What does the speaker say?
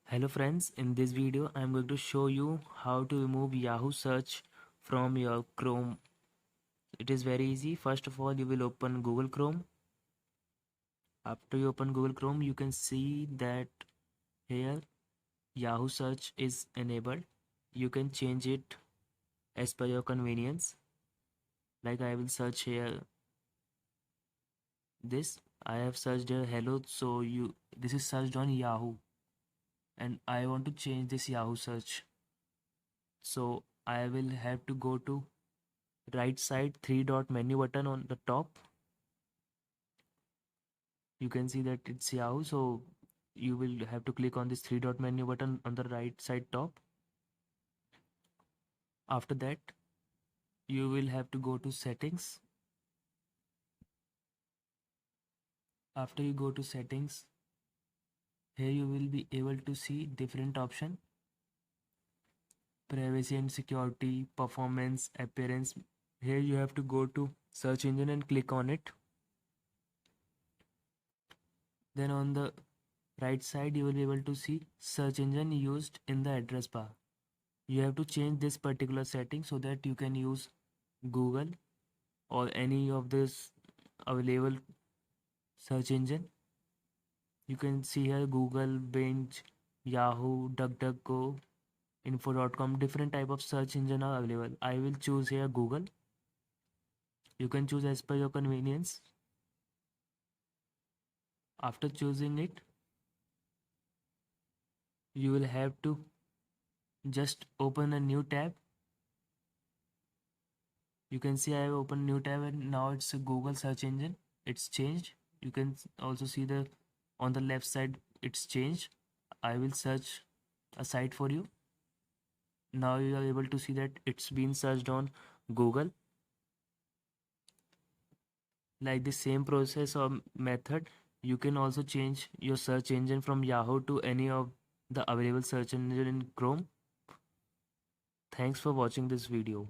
Hello friends, in this video I am going to show you how to remove Yahoo search from your Chrome. It is very easy. First of all, you will open Google Chrome. After you open Google Chrome, you can see that here Yahoo search is enabled. You can change it as per your convenience. Like I will search here this. I have searched here hello, so this is searched on Yahoo and I want to change this Yahoo search. So I will have to go to right side three dot menu button on the top. You can see that it's Yahoo, so you will have to click on this three dot menu button on the right side top. After that, you will have to go to settings. After you go to settings, here you will be able to see different option: privacy and security, performance, appearance. Here you have to go to search engine and click on it. Then on the right side, you will be able to see search engine used in the address bar. You have to change this particular setting so that you can use Google or any of this available search engine. You can see here Google, Bing, Yahoo, DuckDuckGo, info.com. Different type of search engine are available. I will choose here Google. You can choose as per your convenience. After choosing it, you will have to just open a new tab. You can see I have opened new tab and now it's a Google search engine. It's changed. You can also see the on the left side it's changed. I will search a site for you. Now you are able to see that it's been searched on Google. Like the same process or method, you can also change your search engine from Yahoo to any of the available search engine in Chrome. Thanks for watching this video.